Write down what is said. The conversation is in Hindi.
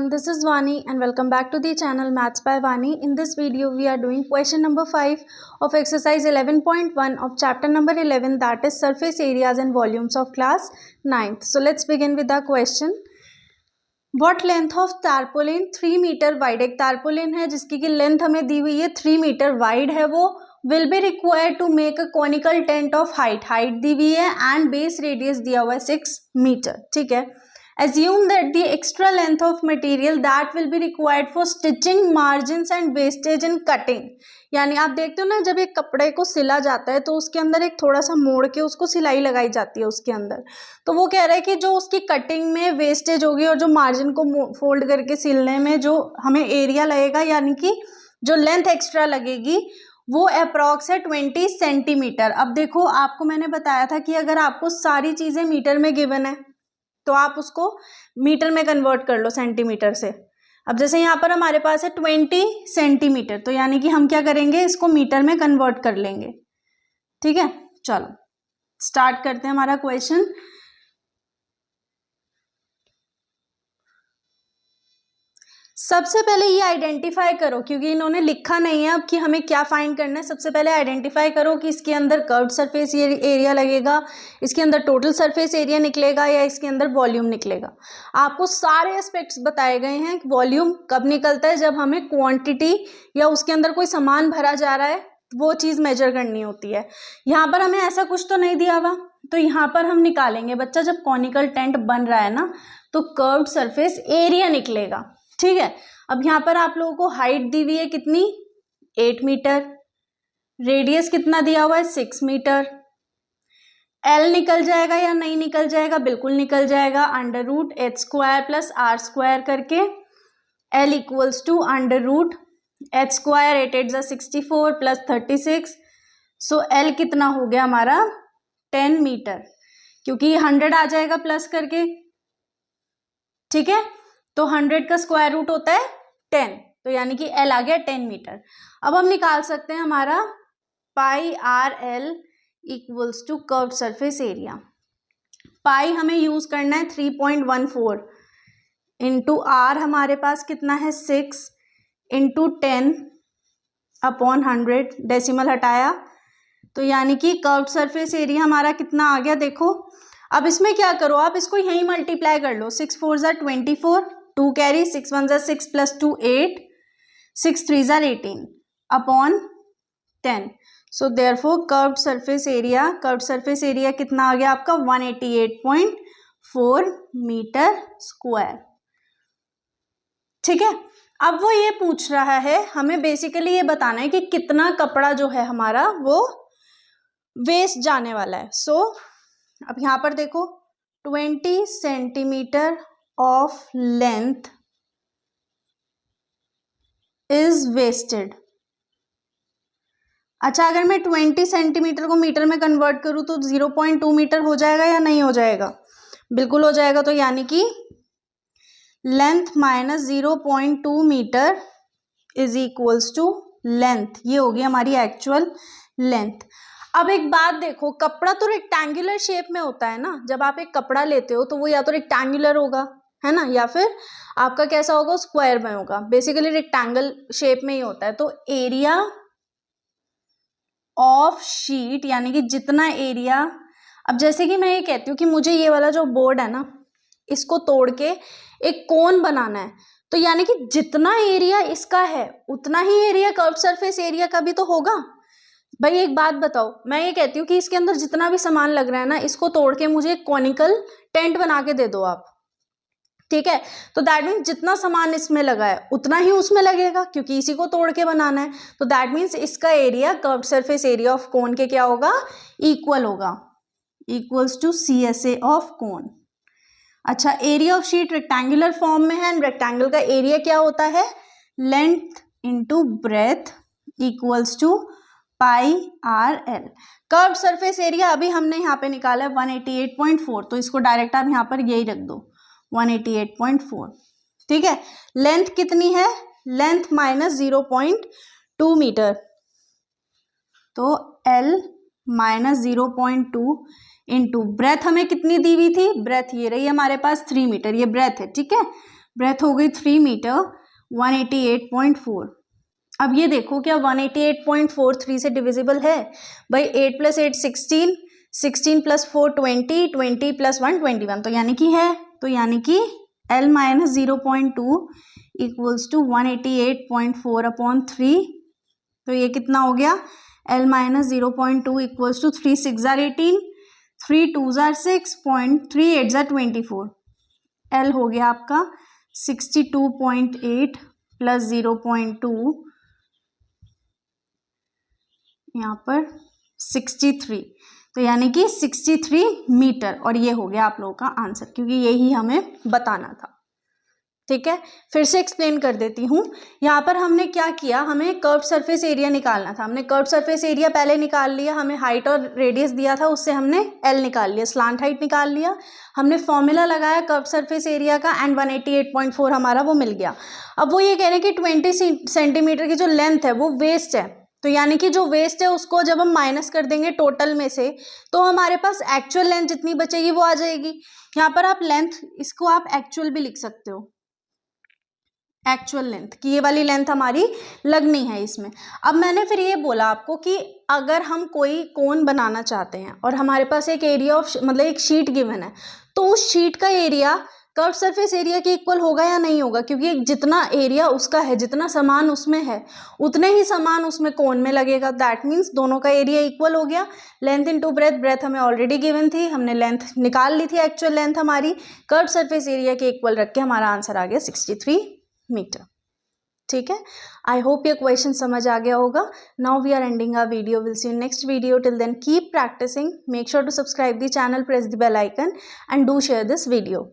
everyone, this is Vani and welcome back to the channel Maths by Vani. In this video, we are doing question number 5 of exercise 11.1 of chapter number 11, that is surface areas and volumes of class 9th. So let's begin with the question. What length of tarpaulin 3 metre wide, एक tarpaulin है जिसकी की लेंथ हमें दी हुई है 3 मीटर वाइड है, वो will be required to make a conical tent of height दी हुई है and base radius दिया हुआ है 6 मीटर. ठीक है. Assume that the extra length of material that will be required for stitching, margins and wastage in cutting. यानी आप देखते हो ना, जब एक कपड़े को सिला जाता है तो उसके अंदर एक थोड़ा सा मोड़ के उसको सिलाई लगाई जाती है उसके अंदर. तो वो कह रहा है कि जो उसकी कटिंग में वेस्टेज होगी और जो मार्जिन को फोल्ड करके सिलने में जो हमें एरिया लगेगा, यानी कि जो लेंथ एक्स्ट्रा लगेगी वो अप्रॉक्स है 20 सेंटीमीटर. अब देखो, आपको मैंने बताया था कि अगर आपको सारी चीजें मीटर में गिवन है तो आप उसको मीटर में कन्वर्ट कर लो सेंटीमीटर से. अब जैसे यहाँ पर हमारे पास है 20 सेंटीमीटर, तो यानी कि हम क्या करेंगे, इसको मीटर में कन्वर्ट कर लेंगे. ठीक है, चलो स्टार्ट करते हैं हमारा क्वेश्चन. सबसे पहले ये आइडेंटिफाई करो, क्योंकि इन्होंने लिखा नहीं है अब कि हमें क्या फाइंड करना है. सबसे पहले आइडेंटिफाई करो कि इसके अंदर कर्व्ड सरफेस एरिया लगेगा, इसके अंदर टोटल सरफेस एरिया निकलेगा या इसके अंदर वॉल्यूम निकलेगा. आपको सारे एस्पेक्ट्स बताए गए हैं. वॉल्यूम कब निकलता है, जब हमें क्वांटिटी या उसके अंदर कोई सामान भरा जा रहा है वो चीज़ मेजर करनी होती है. यहाँ पर हमें ऐसा कुछ तो नहीं दिया हुआ, तो यहाँ पर हम निकालेंगे बच्चा, जब कॉनिकल टेंट बन रहा है ना तो कर्व्ड सरफेस एरिया निकलेगा. ठीक है. अब यहाँ पर आप लोगों को हाइट दी हुई है कितनी, 8 मीटर. रेडियस कितना दिया हुआ है, 6 मीटर. एल निकल जाएगा या नहीं निकल जाएगा, बिल्कुल निकल जाएगा. Under root H square plus R square करके L equals to under root H square 8 8 64 plus 36. So L कितना हो गया हमारा 10 मीटर, क्योंकि 100 आ जाएगा प्लस करके. ठीक है, तो 100 का स्क्वायर रूट होता है 10, तो यानी कि L आ गया 10 मीटर. अब हम निकाल सकते हैं हमारा pi R L equals to curved surface area. Pi हमें यूज करना है 3.14 इंटू आर हमारे पास कितना है 6 इंटू 10 अपॉन 100, डेसिमल हटाया, तो यानी कि कर्व्ड सरफेस एरिया हमारा कितना आ गया. देखो अब इसमें क्या करो, आप इसको यहीं मल्टीप्लाई कर लो. 6 4 ज़ा 24, 2 कैरी, 6 1 ज़ा 6 प्लस 2 8, 6 3 ज़ा 18 upon 10. So therefore curved surface area कितना आ गया आपका 188.4 मीटर स्क्वायर. ठीक है. अब वो ये पूछ रहा है, हमें बेसिकली ये बताना है कि कितना कपड़ा जो है हमारा वो वेस्ट जाने वाला है. सो अब यहाँ पर देखो 20 centimetre of length is wasted. अच्छा, अगर मैं 20 सेंटीमीटर को मीटर में कन्वर्ट करूँ तो 0.2 मीटर हो जाएगा या नहीं हो जाएगा, बिल्कुल हो जाएगा. तो यानी कि length minus 0.2 metre is equals to length, ये होगी हमारी एक्चुअल लेंथ. अब एक बात देखो, कपड़ा तो रेक्टेंगुलर शेप में होता है ना. जब आप एक कपड़ा लेते हो तो वो या तो रेक्टेंगुलर होगा, है ना, या फिर आपका कैसा होगा, स्क्वायर में होगा. बेसिकली रेक्टेंगल शेप में ही होता है. तो एरिया ऑफ शीट, यानी कि जितना एरिया, अब जैसे कि मैं ये कहती हूँ कि मुझे ये वाला जो बोर्ड है ना इसको तोड़ के एक कोन बनाना है, तो यानी कि जितना एरिया इसका है उतना ही एरिया कर्व्ड सरफेस एरिया का भी तो होगा. भाई एक बात बताओ, मैं ये कहती हूँ कि इसके अंदर जितना भी सामान लग रहा है ना इसको तोड़ के मुझे एक कॉनिकल टेंट बना के दे दो आप. ठीक है, तो दैट मीन्स जितना सामान इसमें लगा है उतना ही उसमें लगेगा, क्योंकि इसी को तोड़ के बनाना है. तो दैट मीन्स इसका area curved surface area of cone के क्या होगा, इक्वल होगा, equals to CSA of cone. अच्छा, area of sheet rectangular form में है, एंड रेक्टेंगल का एरिया क्या होता है, length into breadth equals to pi R L. Curved surface area अभी हमने यहाँ पे निकाला है 188.4, तो इसको डायरेक्ट आप यहाँ पर यही रख दो 188.4. ठीक है. लेंथ कितनी है, लेंथ माइनस 0.2 मीटर, तो L माइनस 0.2 इंटू ब्रेथ हमें कितनी दी हुई थी, ब्रेथ ये रही हमारे पास 3 मीटर, ये ब्रेथ है. ठीक है, ब्रेथ हो गई 3 मीटर 188.4। अब ये देखो क्या 188.4 3 से डिविजिबल है भाई। 8 + 8 16, 16 + 4 20, 20 + 1 21, तो यानी कि है, तो यानी कि L - 0.2 इक्वल्स टू 188.4/3। तो ये कितना हो गया, L - 0.2 equals to 3 6 are 18, 3 2 are 6, 3 8 are 24। L हो गया आपका 62.8 + 0.2, यहाँ पर 63, तो यानी कि 63 मीटर। और ये हो गया आप लोगों का आंसर, क्योंकि यही हमें बताना था। ठीक है, फिर से एक्सप्लेन कर देती हूँ। यहाँ पर हमने क्या किया, हमें कर्व सरफेस एरिया निकालना था। हमने कर्व सरफेस एरिया पहले निकाल लिया, हमें हाइट और रेडियस दिया था, उससे हमने L निकाल लिया, स्लांट हाइट निकाल लिया, हमने फॉर्मूला लगाया कर्व सरफेस एरिया का एंड 188.4 हमारा वो मिल गया। अब वो ये कह रहे हैं कि 20 सेंटीमीटर की जो लेंथ है वो वेस्ट है, तो यानी कि जो वेस्ट है उसको जब हम माइनस कर देंगे टोटल में से, तो हमारे पास एक्चुअल लेंथ जितनी बचेगी वो आ जाएगी। यहाँ पर आप लेंथ, इसको आप एक्चुअल भी लिख सकते हो, एक्चुअल लेंथ की ये वाली लेंथ हमारी लगनी है इसमें। अब मैंने फिर ये बोला आपको कि अगर हम कोई कोन बनाना चाहते हैं और हमारे पास एक एरिया ऑफ मतलब एक शीट गिवन है, तो उस शीट का एरिया कर्व सरफेस एरिया के इक्वल होगा या नहीं होगा, क्योंकि जितना एरिया उसका है, जितना सामान उसमें है, उतने ही सामान उसमें कोन में लगेगा। दैट मीन्स दोनों का एरिया इक्वल हो गया। लेंथ इनटू ब्रेथ, ब्रेथ हमें ऑलरेडी गिवन थी, हमने लेंथ निकाल ली थी, एक्चुअल लेंथ हमारी कर्व सरफेस एरिया के इक्वल रख के हमारा आंसर आ गया 63 मीटर। ठीक है, आई होप ये क्वेश्चन समझ आ गया होगा। Now we are ending our video, will see you next video. Till then keep practising, make sure to subscribe the channel, press the bell icon and do share this video.